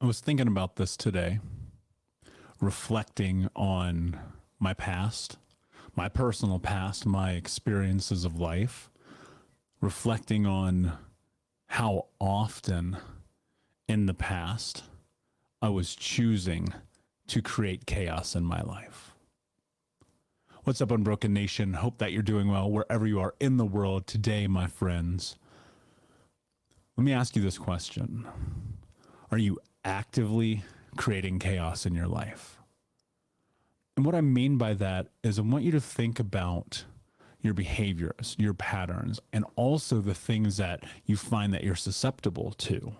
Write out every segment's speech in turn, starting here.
I was thinking about this today, reflecting on my past, my personal past, my experiences of life, reflecting on how often in the past I was choosing to create chaos in my life. What's up, Unbroken Nation? Hope that you're doing well wherever you are in the world today, my friends. Let me ask you this question. Are you actively creating chaos in your life? And what I mean by that is I want you to think about your behaviors, your patterns, and also the things that you find that you're susceptible to,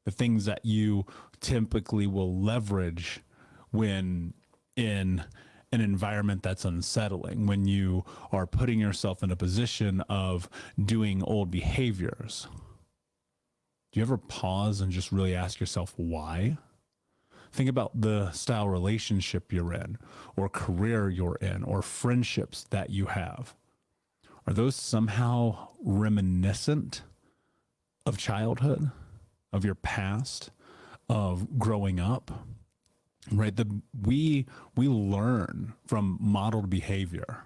the things that you typically will leverage when in an environment that's unsettling, when you are putting yourself in a position of doing old behaviors. Do you ever pause and just really ask yourself why? Think about the style relationship you're in, or career you're in, or friendships that you have. Are those somehow reminiscent of childhood, of your past, of growing up? Right? We learn from modeled behavior,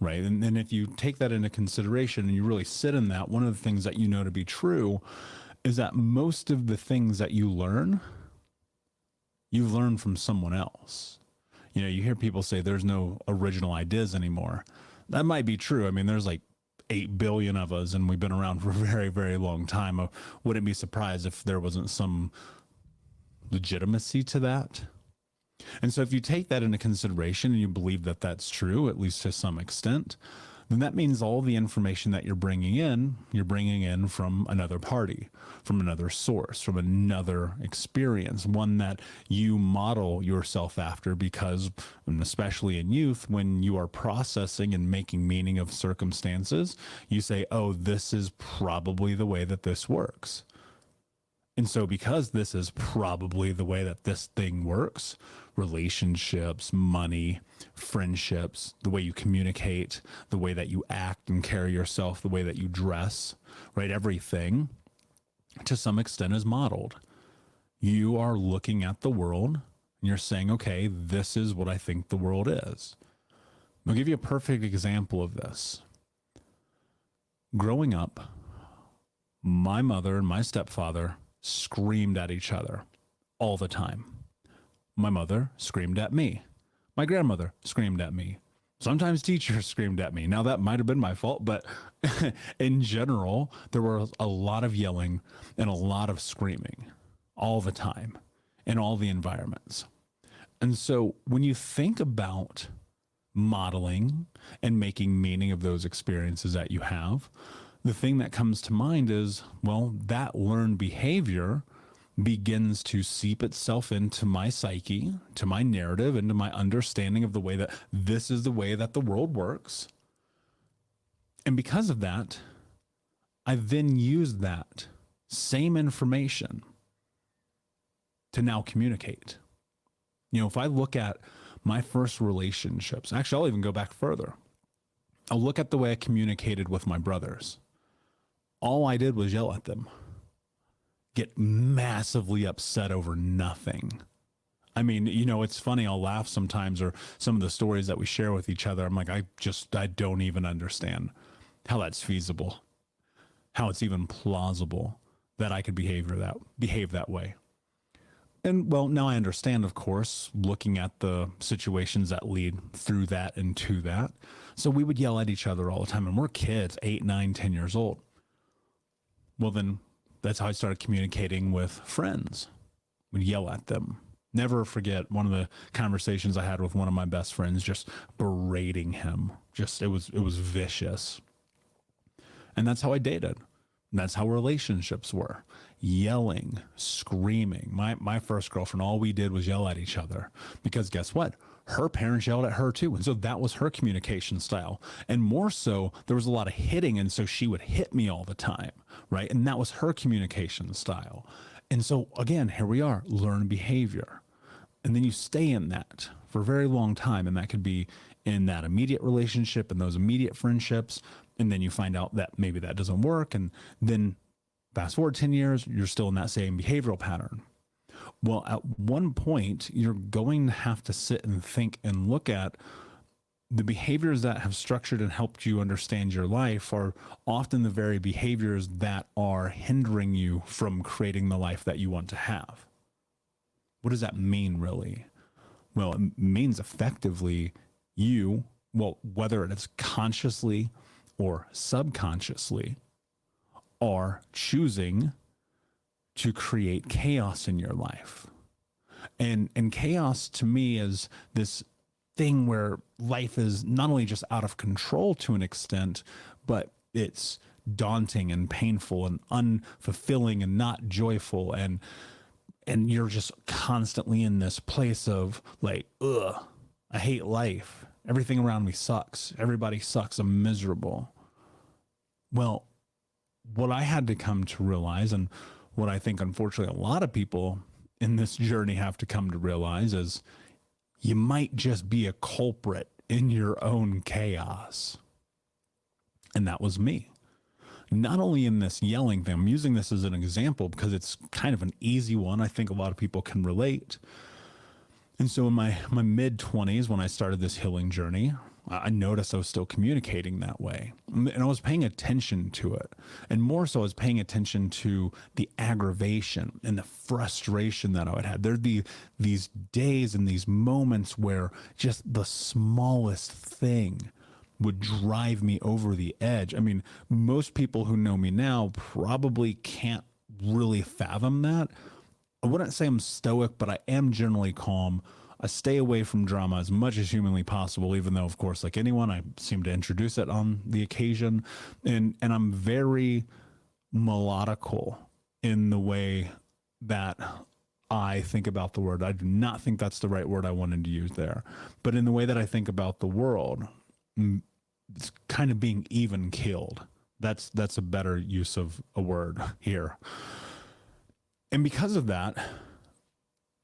right? And if you take that into consideration and you really sit in that, one of the things that you know to be true is that most of the things that you learn from someone else. You know, you hear people say there's no original ideas anymore. That might be true. I mean, there's like 8 billion of us and we've been around for a very, very long time. I wouldn't be surprised if there wasn't some legitimacy to that. And so if you take that into consideration and you believe that that's true, at least to some extent, then that means all the information that you're bringing in from another party, from another source, from another experience, one that you model yourself after because, and especially in youth, when you are processing and making meaning of circumstances, you say, oh, this is probably the way that this works. And so because this is probably the way that this thing works, relationships, money, friendships, the way you communicate, the way that you act and carry yourself, the way that you dress, right? Everything to some extent is modeled. You are looking at the world and you're saying, okay, this is what I think the world is. I'll give you a perfect example of this. Growing up, my mother and my stepfather screamed at each other all the time. My mother screamed at me. My grandmother screamed at me. Sometimes teachers screamed at me. Now that might have been my fault, but in general, there was a lot of yelling and a lot of screaming all the time in all the environments. And so when you think about modeling and making meaning of those experiences that you have, the thing that comes to mind is, well, that learned behavior begins to seep itself into my psyche, to my narrative, into my understanding of the way that this is the way that the world works. And because of that, I then use that same information to now communicate. You know, if I look at my first relationships, actually, I'll even go back further. I'll look at the way I communicated with my brothers. All I did was yell at them, get massively upset over nothing. I mean, you know, it's funny. I'll laugh sometimes, or some of the stories that we share with each other. I'm like, I don't even understand how that's feasible, how it's even plausible that I could behave that way. And well, now I understand, of course, looking at the situations that lead through that and to that. So we would yell at each other all the time, and we're kids, 8, 9, 10 years old. Well, then that's how I started communicating with friends. We'd yell at them. Never forget one of the conversations I had with one of my best friends, just berating him. It was vicious. And that's how I dated. And that's how relationships were. Yelling, screaming. My first girlfriend, all we did was yell at each other. Because guess what? Her parents yelled at her too. And so that was her communication style. And more so, there was a lot of hitting. And so she would hit me all the time, right? And that was her communication style. And so again, here we are, learn behavior. And then you stay in that for a very long time. And that could be in that immediate relationship and those immediate friendships. And then you find out that maybe that doesn't work. And then fast forward 10 years, you're still in that same behavioral pattern. Well, at one point, you're going to have to sit and think and look at the behaviors that have structured and helped you understand your life are often the very behaviors that are hindering you from creating the life that you want to have. What does that mean, really? Well, it means effectively whether it is consciously or subconsciously, are choosing to create chaos in your life. And chaos to me is this thing where life is not only just out of control to an extent, but it's daunting and painful and unfulfilling and not joyful. And you're just constantly in this place of like, ugh, I hate life. Everything around me sucks. Everybody sucks. I'm miserable. Well, what I had to come to realize, and what I think unfortunately a lot of people in this journey have to come to realize, is you might just be a culprit in your own chaos. And that was me. Not only in this yelling thing, I'm using this as an example because it's kind of an easy one. I think a lot of people can relate. And so in my mid-20s, when I started this healing journey, I noticed I was still communicating that way. And I was paying attention to it. And more so, I was paying attention to the aggravation and the frustration that I would have. There'd be these days and these moments where just the smallest thing would drive me over the edge. I mean, most people who know me now probably can't really fathom that. I wouldn't say I'm stoic, but I am generally calm. I stay away from drama as much as humanly possible, even though, of course, like anyone, I seem to introduce it on the occasion. And I'm very melodical in the way that I think about the world. I do not think that's the right word I wanted to use there. But in the way that I think about the world, it's kind of being even keeled. That's a better use of a word here. And because of that,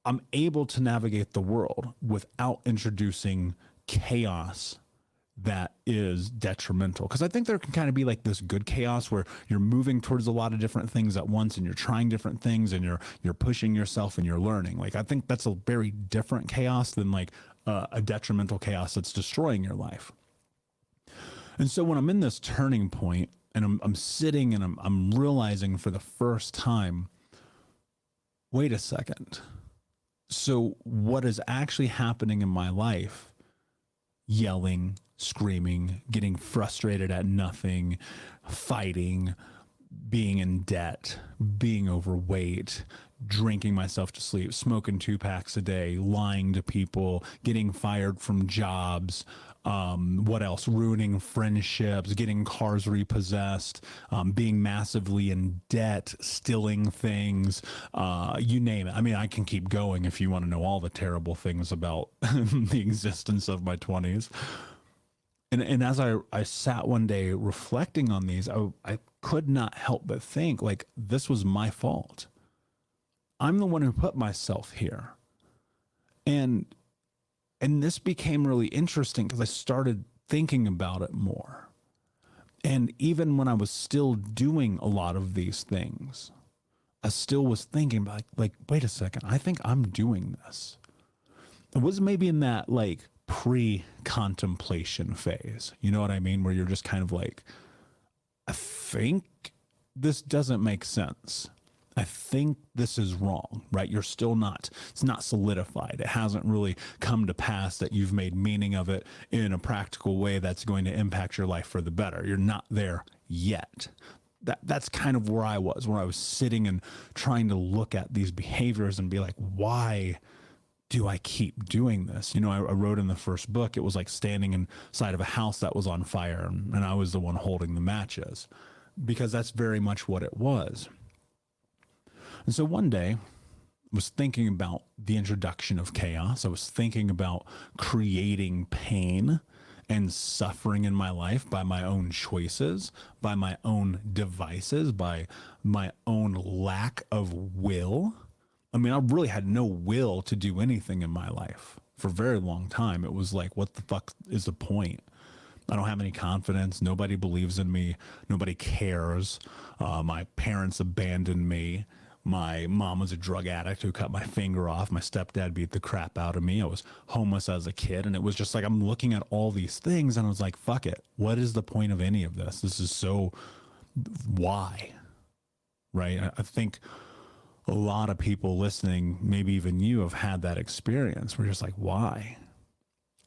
I'm able to navigate the world without introducing chaos that is detrimental. Because I think there can kind of be like this good chaos where you're moving towards a lot of different things at once and you're trying different things and you're pushing yourself and you're learning. Like, I think that's a very different chaos than like a detrimental chaos that's destroying your life. And so when I'm in this turning point and I'm sitting and I'm realizing for the first time, wait a second. So what is actually happening in my life, yelling, screaming, getting frustrated at nothing, fighting, being in debt, being overweight, drinking myself to sleep, smoking 2 packs a day, lying to people, getting fired from jobs, what else? Ruining friendships, getting cars repossessed, being massively in debt, stealing things, you name it. I mean, I can keep going if you want to know all the terrible things about the existence of my 20s. And as I sat one day reflecting on these, I could not help but think, like, this was my fault. I'm the one who put myself here. And this became really interesting because I started thinking about it more. And even when I was still doing a lot of these things, I still was thinking about like, wait a second, I think I'm doing this. It was maybe in that like pre-contemplation phase. You know what I mean? Where you're just kind of like, I think this doesn't make sense. I think this is wrong, right? You're still not, it's not solidified. It hasn't really come to pass that you've made meaning of it in a practical way that's going to impact your life for the better. You're not there yet. That's kind of where I was sitting and trying to look at these behaviors and be like, why do I keep doing this? You know, I wrote in the first book, it was like standing inside of a house that was on fire and I was the one holding the matches, because that's very much what it was. And so one day I was thinking about the introduction of chaos. I was thinking about creating pain and suffering in my life by my own choices, by my own devices, by my own lack of will. I mean, I really had no will to do anything in my life for a very long time. It was like, what the fuck is the point? I don't have any confidence. Nobody believes in me. Nobody cares. My parents abandoned me. My mom was a drug addict who cut my finger off. My stepdad beat the crap out of me. I was homeless as a kid. And it was just like, I'm looking at all these things and I was like, fuck it. What is the point of any of this? This is so, why? Right? I think a lot of people listening, maybe even you, have had that experience. We're just like, why?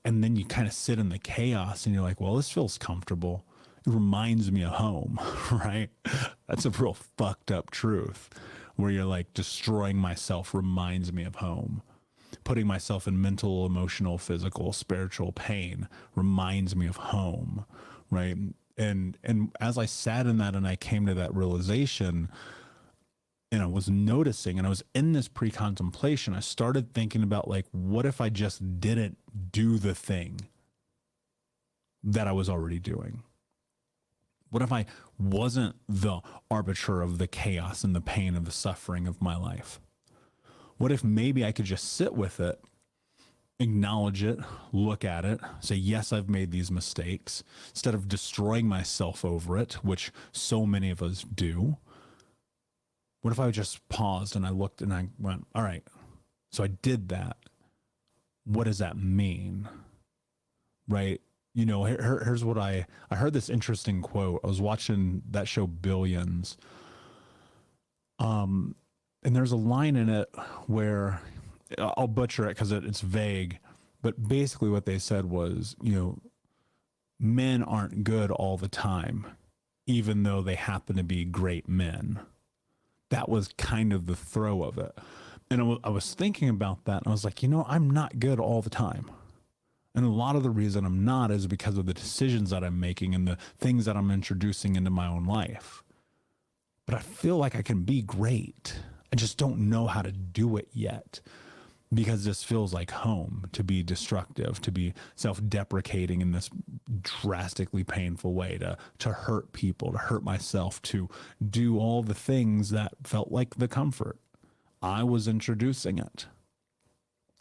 And then you kind of sit in the chaos and you're like, well, this feels comfortable. It reminds me of home, right? That's a real fucked up truth where you're like, destroying myself reminds me of home. Putting myself in mental, emotional, physical, spiritual pain reminds me of home, right? And as I sat in that and I came to that realization, and I was noticing, and I was in this pre-contemplation, I started thinking about like, what if I just didn't do the thing that I was already doing? What if I wasn't the arbiter of the chaos and the pain and the suffering of my life? What if maybe I could just sit with it, acknowledge it, look at it, say, yes, I've made these mistakes, instead of destroying myself over it, which so many of us do? What if I just paused and I looked and I went, all right, so I did that. What does that mean? Right? You know, here's what I heard this interesting quote. I was watching that show Billions. And there's a line in it where I'll butcher it because it's vague, but basically what they said was, you know, men aren't good all the time, even though they happen to be great men. That was kind of the throw of it. And I was thinking about that and I was like, you know, I'm not good all the time. And a lot of the reason I'm not is because of the decisions that I'm making and the things that I'm introducing into my own life. But I feel like I can be great. I just don't know how to do it yet because this feels like home, to be destructive, to be self-deprecating in this drastically painful way, to hurt people, to hurt myself, to do all the things that felt like the comfort. I was introducing it.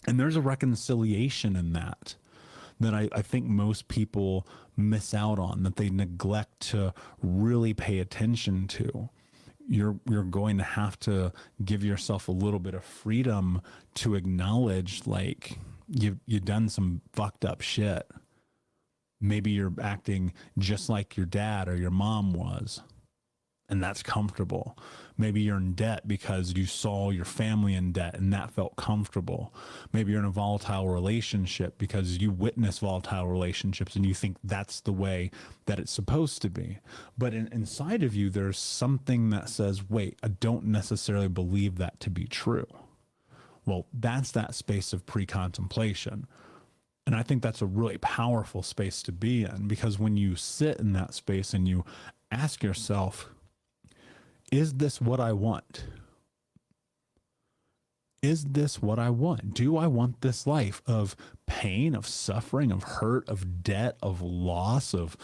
And there's a reconciliation in that I think most people miss out on, that they neglect to really pay attention to. You're going to have to give yourself a little bit of freedom to acknowledge, like, you've done some fucked up shit. Maybe you're acting just like your dad or your mom was, and that's comfortable. Maybe you're in debt because you saw your family in debt and that felt comfortable. Maybe you're in a volatile relationship because you witness volatile relationships and you think that's the way that it's supposed to be. But inside of you, there's something that says, wait, I don't necessarily believe that to be true. Well, that's that space of pre-contemplation. And I think that's a really powerful space to be in, because when you sit in that space and you ask yourself, is this what I want? Is this what I want? Do I want this life of pain, of suffering, of hurt, of debt, of loss, of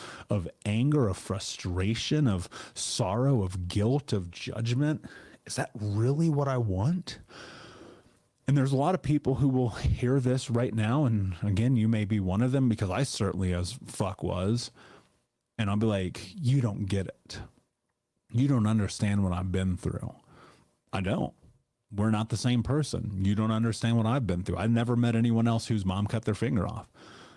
anger, of frustration, of sorrow, of guilt, of judgment? Is that really what I want? And there's a lot of people who will hear this right now. And again, you may be one of them, because I certainly as fuck was. And I'll be like, you don't get it. You don't understand what I've been through. I don't. We're not the same person. You don't understand what I've been through. I've never met anyone else whose mom cut their finger off.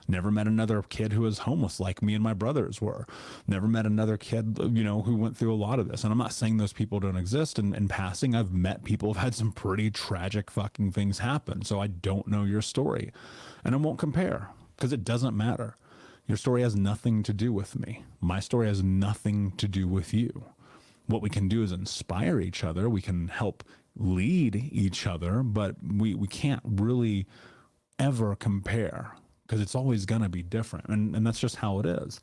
Never met another kid who was homeless like me and my brothers were. Never met another kid, you know, who went through a lot of this. And I'm not saying those people don't exist. In passing, I've met people who've had some pretty tragic fucking things happen. So I don't know your story. And I won't compare, because it doesn't matter. Your story has nothing to do with me. My story has nothing to do with you. What we can do is inspire each other. We can help lead each other, but we can't really ever compare, because it's always going to be different. And that's just how it is.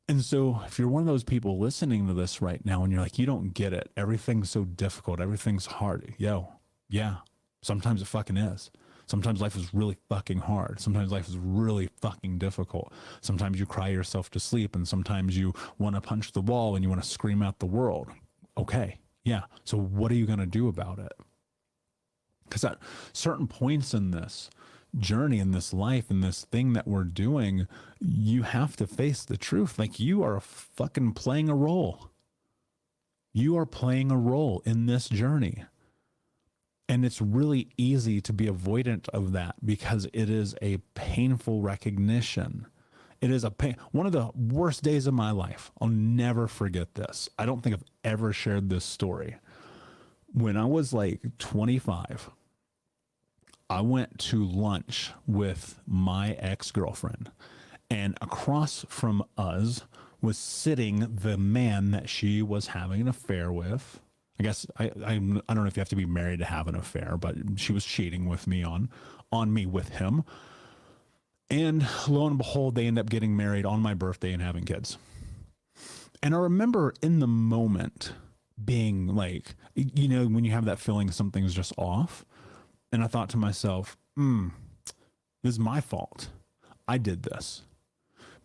And so if you're one of those people listening to this right now and you're like, you don't get it, everything's so difficult, everything's hard. Yeah, sometimes it fucking is. Sometimes life is really fucking hard. Sometimes life is really fucking difficult. Sometimes you cry yourself to sleep, and sometimes you want to punch the wall and you want to scream at the world. Okay, yeah. So what are you going to do about it? Because at certain points in this journey, in this life, in this thing that we're doing, you have to face the truth. Like, you are fucking playing a role. You are playing a role in this journey. And it's really easy to be avoidant of that because it is a painful recognition. It is one of the worst days of my life. I'll never forget this. I don't think I've ever shared this story. When I was like 25, I went to lunch with my ex-girlfriend, and across from us was sitting the man that she was having an affair with. I guess I don't know if you have to be married to have an affair, but she was cheating with me on me with him. And lo and behold, they end up getting married on my birthday and having kids. And I remember in the moment being like, you know, when you have that feeling something's just off. And I thought to myself, this is my fault. I did this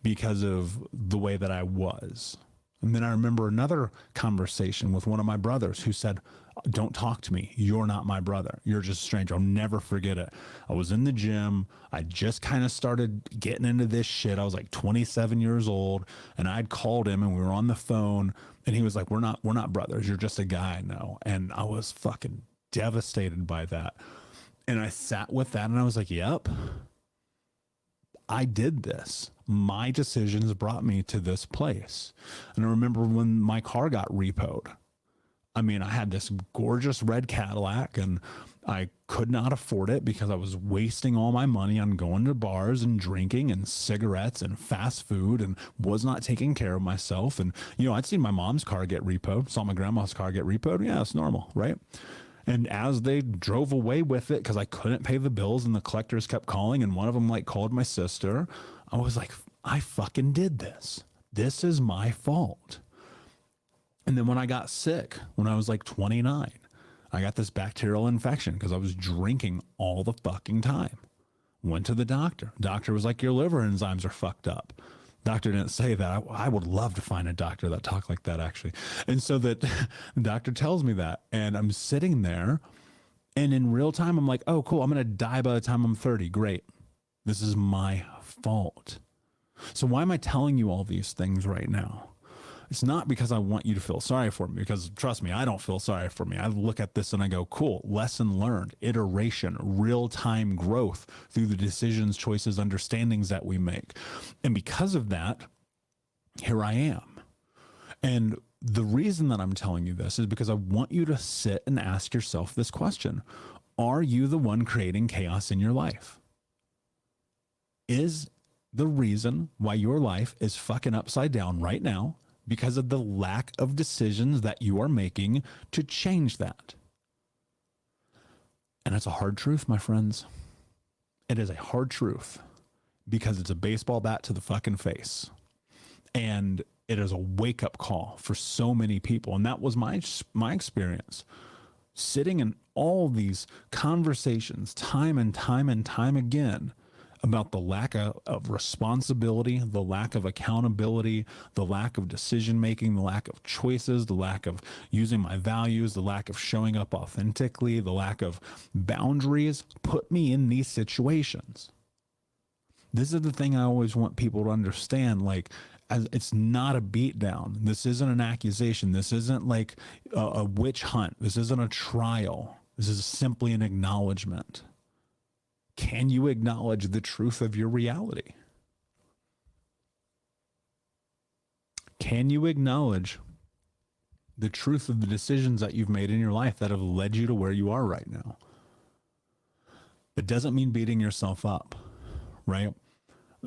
because of the way that I was. And then I remember another conversation with one of my brothers who said, don't talk to me. You're not my brother. You're just a stranger. I'll never forget it. I was in the gym. I just kind of started getting into this shit. I was like 27 years old, and I'd called him and we were on the phone, and he was like, we're not brothers. You're just a guy I know. And I was fucking devastated by that. And I sat with that and I was like, yep, I did this. My decisions brought me to this place. And I remember when my car got repoed. I mean, I had this gorgeous red Cadillac and I could not afford it because I was wasting all my money on going to bars and drinking and cigarettes and fast food and was not taking care of myself. And, you know, I'd seen my mom's car get repoed, saw my grandma's car get repoed. Yeah, it's normal, right? And as they drove away with it, because I couldn't pay the bills and the collectors kept calling, and one of them like called my sister, I was like, I fucking did this. This is my fault. And then when I got sick, when I was like 29, I got this bacterial infection because I was drinking all the fucking time. Went to the doctor. Doctor was like, your liver enzymes are fucked up. Doctor didn't say that. I would love to find a doctor that talked like that, actually. And so that the doctor tells me that, and I'm sitting there, and in real time, I'm like, oh, cool. I'm going to die by the time I'm 30. Great. This is my fault. So why am I telling you all these things right now? It's not because I want you to feel sorry for me, because trust me, I don't feel sorry for me. I look at this and I go, cool, lesson learned, iteration, real-time growth through the decisions, choices, understandings that we make. And because of that, here I am. And the reason that I'm telling you this is because I want you to sit and ask yourself this question. Are you the one creating chaos in your life? Is the reason why your life is fucking upside down right now because of the lack of decisions that you are making to change that? And it's a hard truth, my friends. It is a hard truth because it's a baseball bat to the fucking face. And it is a wake-up call for so many people. And that was my experience. Sitting in all these conversations time and time and time again about the lack of responsibility, the lack of accountability, the lack of decision-making, the lack of choices, the lack of using my values, the lack of showing up authentically, the lack of boundaries put me in these situations. This is the thing I always want people to understand. Like, as it's not a beatdown. This isn't an accusation. This isn't like a witch hunt. This isn't a trial. This is simply an acknowledgement. Can you acknowledge the truth of your reality? Can you acknowledge the truth of the decisions that you've made in your life that have led you to where you are right now? It doesn't mean beating yourself up, right?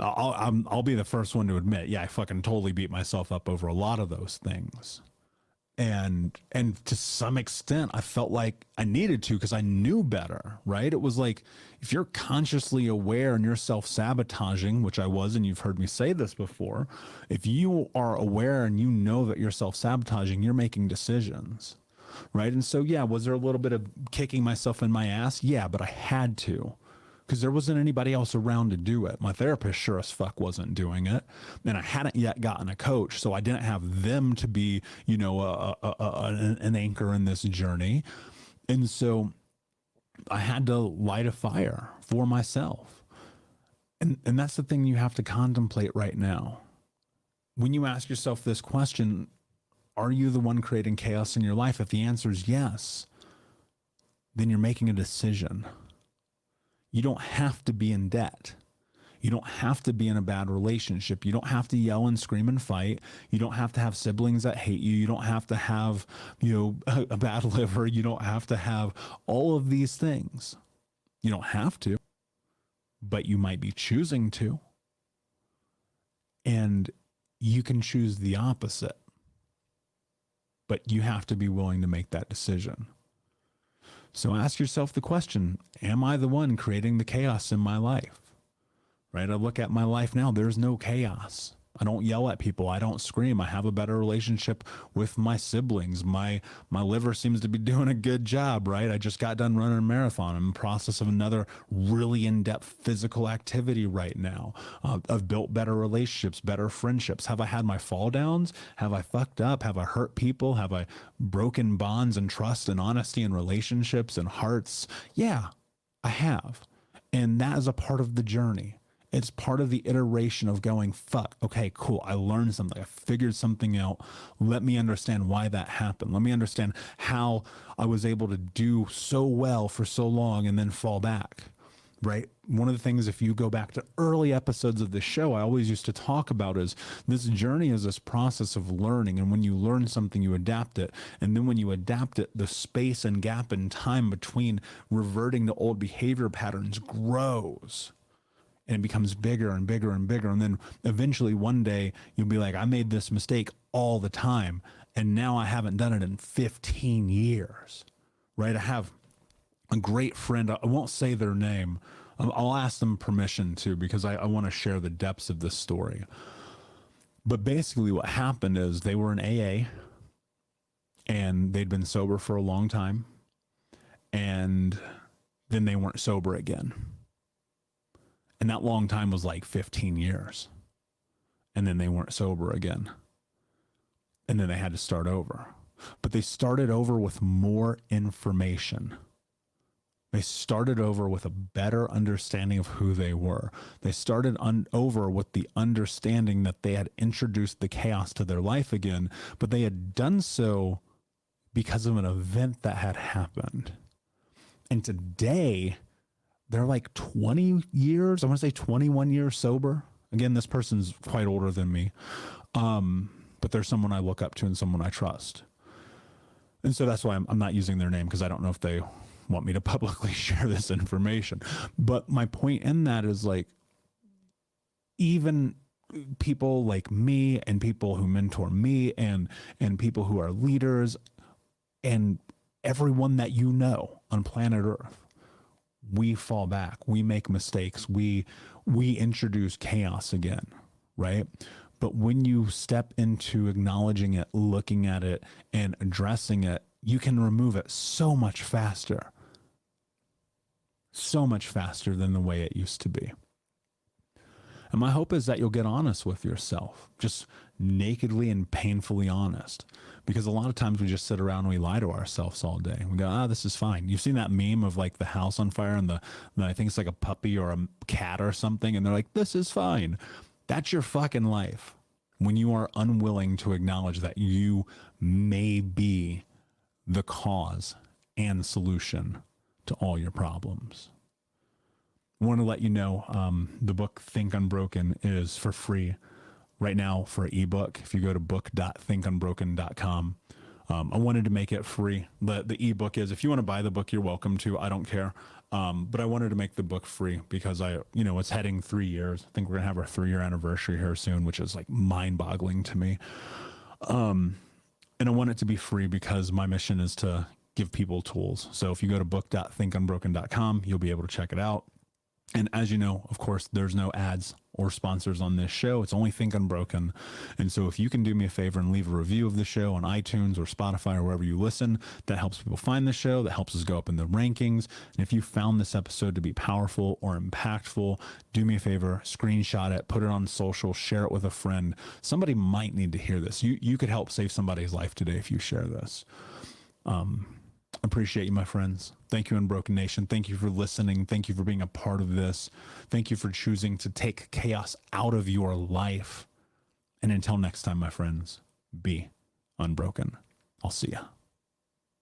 I'll be the first one to admit, yeah, I fucking totally beat myself up over a lot of those things. And to some extent, I felt like I needed to because I knew better, right? It was like, if you're consciously aware and you're self-sabotaging, which I was, and you've heard me say this before, if you are aware and you know that you're self-sabotaging, you're making decisions, right? And so, yeah, was there a little bit of kicking myself in my ass? Yeah, but I had to, because there wasn't anybody else around to do it. My therapist sure as fuck wasn't doing it. And I hadn't yet gotten a coach, so I didn't have them to be, you know, an anchor in this journey. And so I had to light a fire for myself. And that's the thing you have to contemplate right now. When you ask yourself this question, Are you the one creating chaos in your life? If the answer is yes, then you're making a decision. You don't have to be in debt. You don't have to be in a bad relationship. You don't have to yell and scream and fight. You don't have to have siblings that hate you. You don't have to have, a bad liver. You don't have to have all of these things. You don't have to, but you might be choosing to. And you can choose the opposite, but you have to be willing to make that decision. So ask yourself the question, am I the one creating the chaos in my life? Right? I look at my life now, there's no chaos. I don't yell at people. I don't scream. I have a better relationship with my siblings. My liver seems to be doing a good job, right? I just got done running a marathon. I'm in the process of another really in-depth physical activity right now. I've built better relationships, better friendships. Have I had my fall downs? Have I fucked up? Have I hurt people? Have I broken bonds and trust and honesty and relationships and hearts? Yeah, I have. And that is a part of the journey. It's part of the iteration of going, fuck, okay, cool. I learned something. I figured something out. Let me understand why that happened. Let me understand how I was able to do so well for so long and then fall back, right? One of the things, if you go back to early episodes of this show, I always used to talk about is this journey is this process of learning. And when you learn something, you adapt it. And then when you adapt it, the space and gap in time between reverting to old behavior patterns grows. And it becomes bigger and bigger and bigger. And then eventually one day you'll be like, I made this mistake all the time. And now I haven't done it in 15 years, right? I have a great friend. I won't say their name. I'll ask them permission to, because I want to share the depths of this story. But basically what happened is they were in AA and they'd been sober for a long time. And then they weren't sober again. And that long time was like 15 years. And then they weren't sober again. And then they had to start over. But they started over with more information. They started over with a better understanding of who they were. They started over with the understanding that they had introduced the chaos to their life again, but they had done so because of an event that had happened. And today, they're like 20 years, I want to say 21 years sober. Again, this person's quite older than me. But they're someone I look up to and someone I trust. And so that's why I'm not using their name, because I don't know if they want me to publicly share this information. But my point in that is, like, even people like me and people who mentor me and people who are leaders and everyone that you know on planet Earth, we fall back, we make mistakes, we introduce chaos again, right? But when you step into acknowledging it, looking at it, and addressing it, you can remove it so much faster than the way it used to be. And my hope is that you'll get honest with yourself, just nakedly and painfully honest. Because a lot of times we just sit around and we lie to ourselves all day. We go, this is fine. You've seen that meme of like the house on fire and I think it's like a puppy or a cat or something. And they're like, this is fine. That's your fucking life. When you are unwilling to acknowledge that you may be the cause and solution to all your problems. I want to let you know, the book Think Unbroken is for free right now for an ebook. If you go to book.thinkunbroken.com, I wanted to make it free. The ebook is, if you want to buy the book, you're welcome to. I don't care. But I wanted to make the book free because it's heading 3 years. I think we're gonna have our 3-year anniversary here soon, which is like mind-boggling to me. And I want it to be free because my mission is to give people tools. So if you go to book.thinkunbroken.com, you'll be able to check it out. And as you know, of course, there's no ads or sponsors on this show. It's only Think Unbroken. And so if you can do me a favor and leave a review of the show on iTunes or Spotify or wherever you listen, that helps people find the show. That helps us go up in the rankings. And if you found this episode to be powerful or impactful, do me a favor, screenshot it, put it on social, share it with a friend. Somebody might need to hear this. You could help save somebody's life today if you share this. Appreciate you, my friends. Thank you, Unbroken Nation. Thank you for listening. Thank you for being a part of this. Thank you for choosing to take chaos out of your life. And until next time, my friends, be unbroken. I'll see ya.